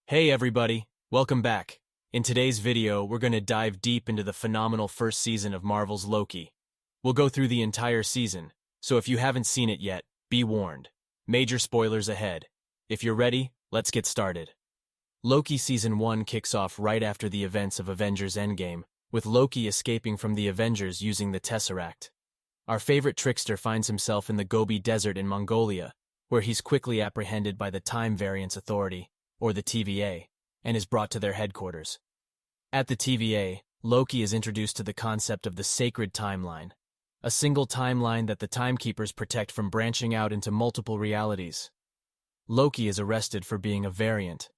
Hey everybody, welcome back. In today's video, we're going to dive deep into the phenomenal first season of Marvel's Loki. We'll go through the entire season, so if you haven't seen it yet, be warned. Major spoilers ahead. If you're ready, let's get started. Loki Season 1 kicks off right after the events of Avengers Endgame, with Loki escaping from the Avengers using the Tesseract. Our favorite trickster finds himself in the Gobi Desert in Mongolia, where he's quickly apprehended by the Time Variance Authority, or the TVA, and is brought to their headquarters. At the TVA, Loki is introduced to the concept of the sacred timeline, a single timeline that the Timekeepers protect from branching out into multiple realities. Loki is arrested for being a variant,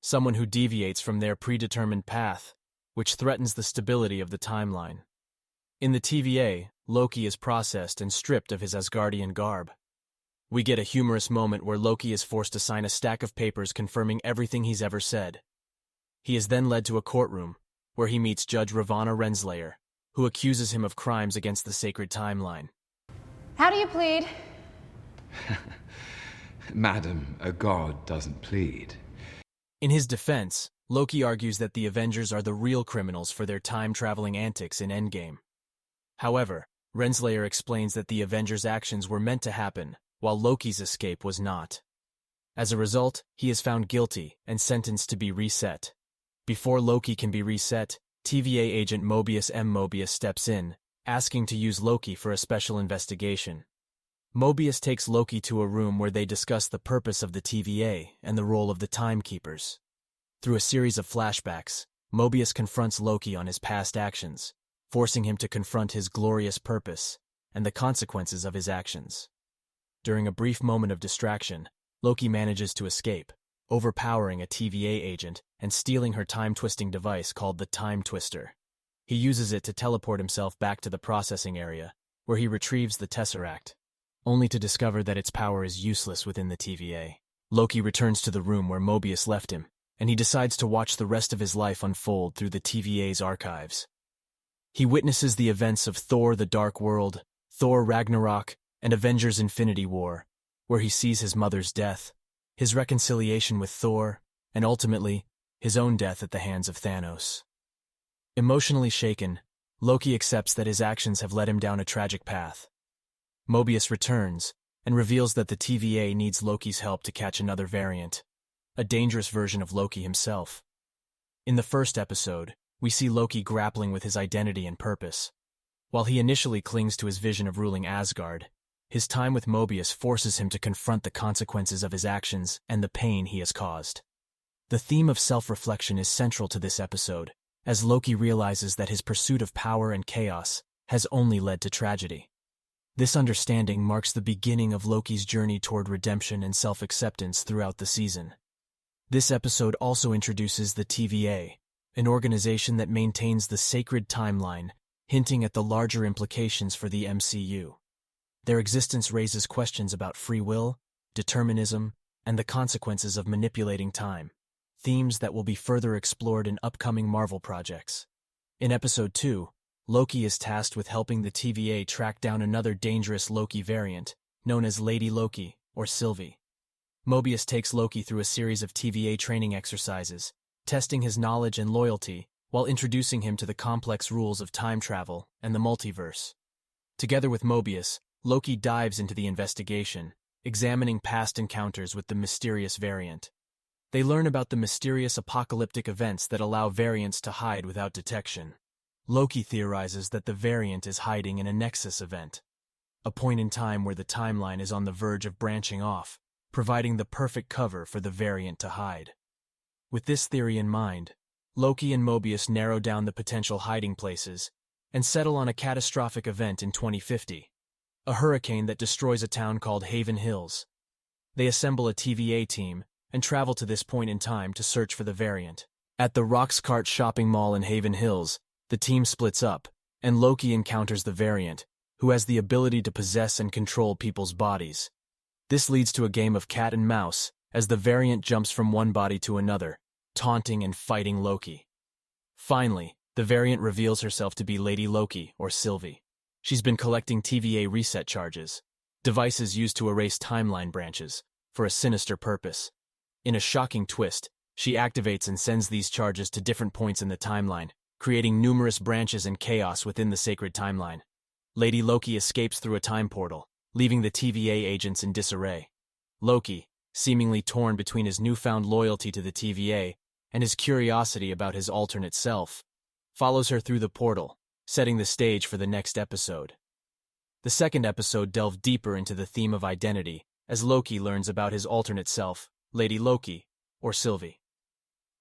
someone who deviates from their predetermined path, which threatens the stability of the timeline. In the TVA, Loki is processed and stripped of his Asgardian garb. We get a humorous moment where Loki is forced to sign a stack of papers confirming everything he's ever said. He is then led to a courtroom, where he meets Judge Ravonna Renslayer, who accuses him of crimes against the sacred timeline. How do you plead? Madam, a god doesn't plead. In his defense, Loki argues that the Avengers are the real criminals for their time-traveling antics in Endgame. However, Renslayer explains that the Avengers' actions were meant to happen, while Loki's escape was not. As a result, he is found guilty and sentenced to be reset. Before Loki can be reset, TVA agent Mobius steps in, asking to use Loki for a special investigation. Mobius takes Loki to a room where they discuss the purpose of the TVA and the role of the Timekeepers. Through a series of flashbacks, Mobius confronts Loki on his past actions, forcing him to confront his glorious purpose and the consequences of his actions. During a brief moment of distraction, Loki manages to escape, overpowering a TVA agent and stealing her time-twisting device called the Time Twister. He uses it to teleport himself back to the processing area, where he retrieves the Tesseract, only to discover that its power is useless within the TVA. Loki returns to the room where Mobius left him, and he decides to watch the rest of his life unfold through the TVA's archives. He witnesses the events of Thor: The Dark World, Thor: Ragnarok, and Avengers Infinity War, where he sees his mother's death, his reconciliation with Thor, and ultimately, his own death at the hands of Thanos. Emotionally shaken, Loki accepts that his actions have led him down a tragic path. Mobius returns and reveals that the TVA needs Loki's help to catch another variant, a dangerous version of Loki himself. In the first episode, we see Loki grappling with his identity and purpose. While he initially clings to his vision of ruling Asgard, his time with Mobius forces him to confront the consequences of his actions and the pain he has caused. The theme of self-reflection is central to this episode, as Loki realizes that his pursuit of power and chaos has only led to tragedy. This understanding marks the beginning of Loki's journey toward redemption and self-acceptance throughout the season. This episode also introduces the TVA, an organization that maintains the sacred timeline, hinting at the larger implications for the MCU. Their existence raises questions about free will, determinism, and the consequences of manipulating time, themes that will be further explored in upcoming Marvel projects. In Episode 2, Loki is tasked with helping the TVA track down another dangerous Loki variant, known as Lady Loki, or Sylvie. Mobius takes Loki through a series of TVA training exercises, testing his knowledge and loyalty, while introducing him to the complex rules of time travel and the multiverse. Together with Mobius, Loki dives into the investigation, examining past encounters with the mysterious variant. They learn about the mysterious apocalyptic events that allow variants to hide without detection. Loki theorizes that the variant is hiding in a nexus event, a point in time where the timeline is on the verge of branching off, providing the perfect cover for the variant to hide. With this theory in mind, Loki and Mobius narrow down the potential hiding places and settle on a catastrophic event in 2050. A hurricane that destroys a town called Haven Hills. They assemble a TVA team and travel to this point in time to search for the variant. At the Roxcart shopping mall in Haven Hills, the team splits up, and Loki encounters the variant, who has the ability to possess and control people's bodies. This leads to a game of cat and mouse, as the variant jumps from one body to another, taunting and fighting Loki. Finally, the variant reveals herself to be Lady Loki, or Sylvie. She's been collecting TVA reset charges, devices used to erase timeline branches, for a sinister purpose. In a shocking twist, She activates and sends these charges to different points in the timeline, creating numerous branches and chaos within the sacred timeline. Lady Loki escapes through a time portal, leaving the TVA agents in disarray. Loki, seemingly torn between his newfound loyalty to the TVA and his curiosity about his alternate self, follows her through the portal, setting the stage for the next episode. The second episode delved deeper into the theme of identity, as Loki learns about his alternate self, Lady Loki, or Sylvie.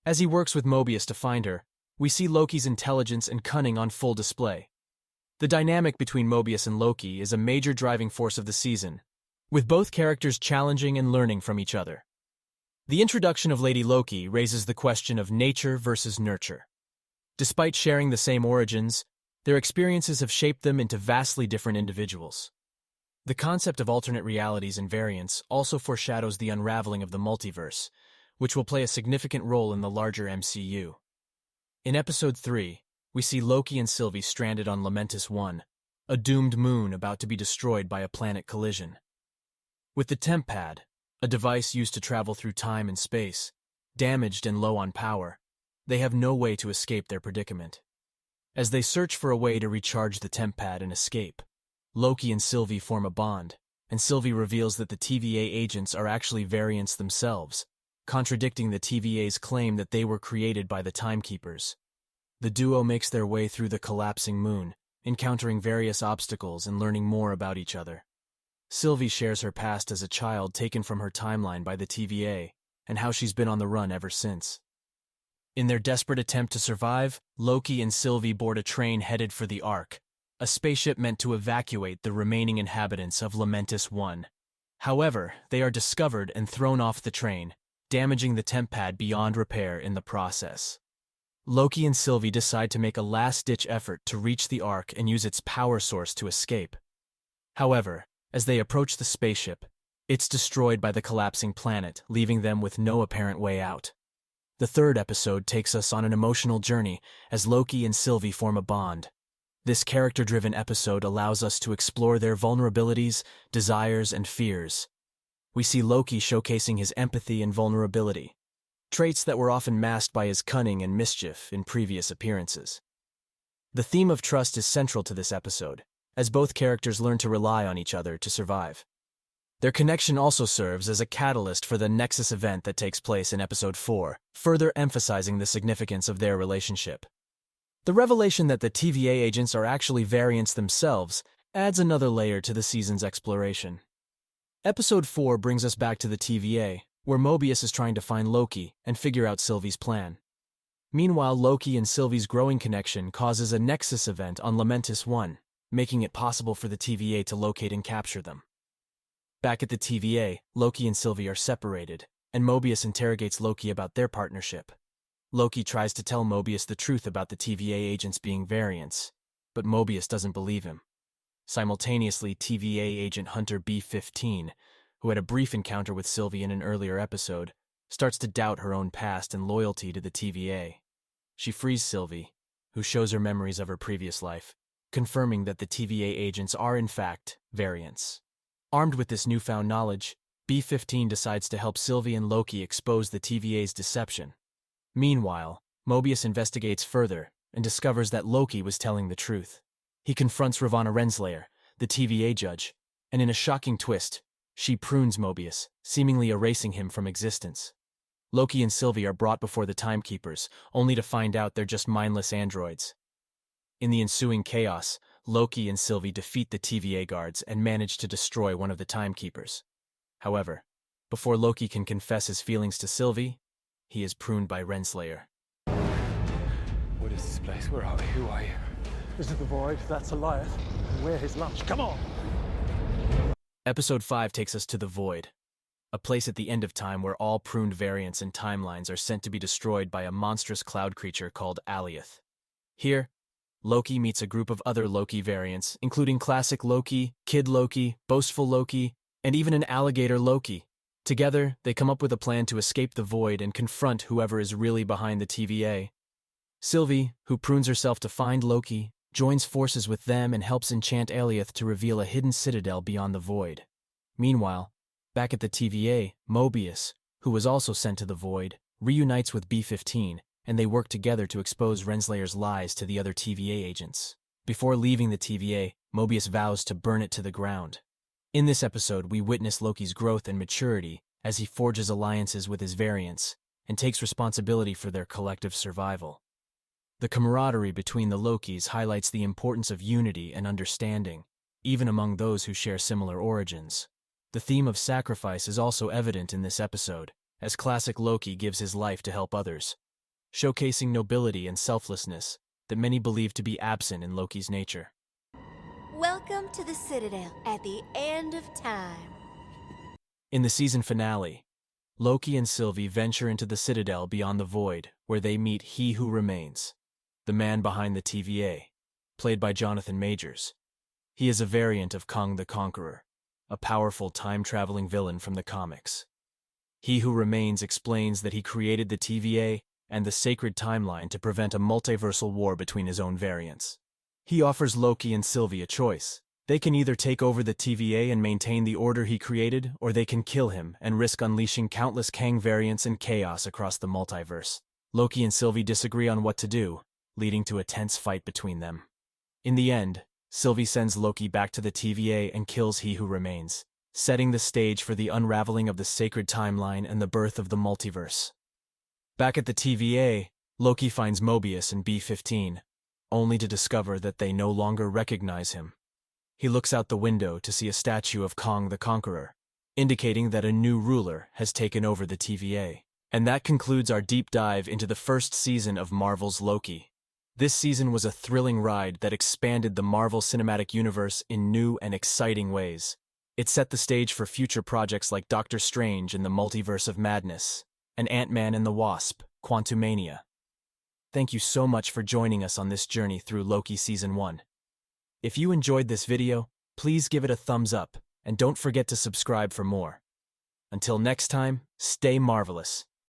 As he works with Mobius to find her, we see Loki's intelligence and cunning on full display. The dynamic between Mobius and Loki is a major driving force of the season, with both characters challenging and learning from each other. The introduction of Lady Loki raises the question of nature versus nurture. Despite sharing the same origins, their experiences have shaped them into vastly different individuals. The concept of alternate realities and variants also foreshadows the unraveling of the multiverse, which will play a significant role in the larger MCU. In Episode 3, we see Loki and Sylvie stranded on Lamentis 1, a doomed moon about to be destroyed by a planet collision. With the temp pad, a device used to travel through time and space, damaged and low on power, they have no way to escape their predicament. As they search for a way to recharge the temp pad and escape, Loki and Sylvie form a bond, and Sylvie reveals that the TVA agents are actually variants themselves, contradicting the TVA's claim that they were created by the Timekeepers. The duo makes their way through the collapsing moon, encountering various obstacles and learning more about each other. Sylvie shares her past as a child taken from her timeline by the TVA, and how she's been on the run ever since. In their desperate attempt to survive, Loki and Sylvie board a train headed for the Ark, a spaceship meant to evacuate the remaining inhabitants of Lamentis 1. However, they are discovered and thrown off the train, damaging the temp pad beyond repair in the process. Loki and Sylvie decide to make a last-ditch effort to reach the Ark and use its power source to escape. However, as they approach the spaceship, it's destroyed by the collapsing planet, leaving them with no apparent way out. The third episode takes us on an emotional journey as Loki and Sylvie form a bond. This character-driven episode allows us to explore their vulnerabilities, desires, and fears. We see Loki showcasing his empathy and vulnerability, traits that were often masked by his cunning and mischief in previous appearances. The theme of trust is central to this episode, as both characters learn to rely on each other to survive. Their connection also serves as a catalyst for the Nexus event that takes place in Episode 4, further emphasizing the significance of their relationship. The revelation that the TVA agents are actually variants themselves adds another layer to the season's exploration. Episode 4 brings us back to the TVA, where Mobius is trying to find Loki and figure out Sylvie's plan. Meanwhile, Loki and Sylvie's growing connection causes a Nexus event on Lamentis 1, making it possible for the TVA to locate and capture them. Back at the TVA, Loki and Sylvie are separated, and Mobius interrogates Loki about their partnership. Loki tries to tell Mobius the truth about the TVA agents being variants, but Mobius doesn't believe him. Simultaneously, TVA agent Hunter B-15, who had a brief encounter with Sylvie in an earlier episode, starts to doubt her own past and loyalty to the TVA. She frees Sylvie, who shows her memories of her previous life, confirming that the TVA agents are in fact variants. Armed with this newfound knowledge, B-15 decides to help Sylvie and Loki expose the TVA's deception. Meanwhile, Mobius investigates further and discovers that Loki was telling the truth. He confronts Ravonna Renslayer, the TVA judge, and in a shocking twist, she prunes Mobius, seemingly erasing him from existence. Loki and Sylvie are brought before the Timekeepers, only to find out they're just mindless androids. In the ensuing chaos, Loki and Sylvie defeat the TVA guards and manage to destroy one of the Timekeepers. However, before Loki can confess his feelings to Sylvie, he is pruned by Renslayer. What is this place? Where are we? Who are you? This is the Void, that's Goliath, and we're his lunch. Come on! Episode 5 takes us to the Void, a place at the end of time where all pruned variants and timelines are sent to be destroyed by a monstrous cloud creature called Alioth. Here, Loki meets a group of other Loki variants, including classic Loki, Kid Loki, boastful Loki, and even an alligator Loki. Together, they come up with a plan to escape the Void and confront whoever is really behind the TVA. Sylvie, who prunes herself to find Loki, joins forces with them and helps enchant Alioth to reveal a hidden citadel beyond the Void. Meanwhile, back at the TVA, Mobius, who was also sent to the Void, reunites with B-15, and they work together to expose Renslayer's lies to the other TVA agents. Before leaving the TVA, Mobius vows to burn it to the ground. In this episode, we witness Loki's growth and maturity as he forges alliances with his variants and takes responsibility for their collective survival. The camaraderie between the Lokis highlights the importance of unity and understanding, even among those who share similar origins. The theme of sacrifice is also evident in this episode, as classic Loki gives his life to help others, showcasing nobility and selflessness that many believe to be absent in Loki's nature. Welcome to the Citadel at the end of time. In the season finale, Loki and Sylvie venture into the Citadel beyond the void, where they meet He Who Remains, the man behind the TVA, played by Jonathan Majors. He is a variant of Kang the Conqueror, a powerful time-traveling villain from the comics. He Who Remains explains that he created the TVA and the sacred timeline to prevent a multiversal war between his own variants. He offers Loki and Sylvie a choice. They can either take over the TVA and maintain the order he created, or they can kill him and risk unleashing countless Kang variants and chaos across the multiverse. Loki and Sylvie disagree on what to do, leading to a tense fight between them. In the end, Sylvie sends Loki back to the TVA and kills He Who Remains, setting the stage for the unraveling of the sacred timeline and the birth of the multiverse. Back at the TVA, Loki finds Mobius and B-15, only to discover that they no longer recognize him. He looks out the window to see a statue of Kang the Conqueror, indicating that a new ruler has taken over the TVA. And that concludes our deep dive into the first season of Marvel's Loki. This season was a thrilling ride that expanded the Marvel Cinematic Universe in new and exciting ways. It set the stage for future projects like Doctor Strange in the Multiverse of Madness, and Ant-Man and the Wasp, Quantumania. Thank you so much for joining us on this journey through Loki Season 1. If you enjoyed this video, please give it a thumbs up, and don't forget to subscribe for more. Until next time, stay marvelous.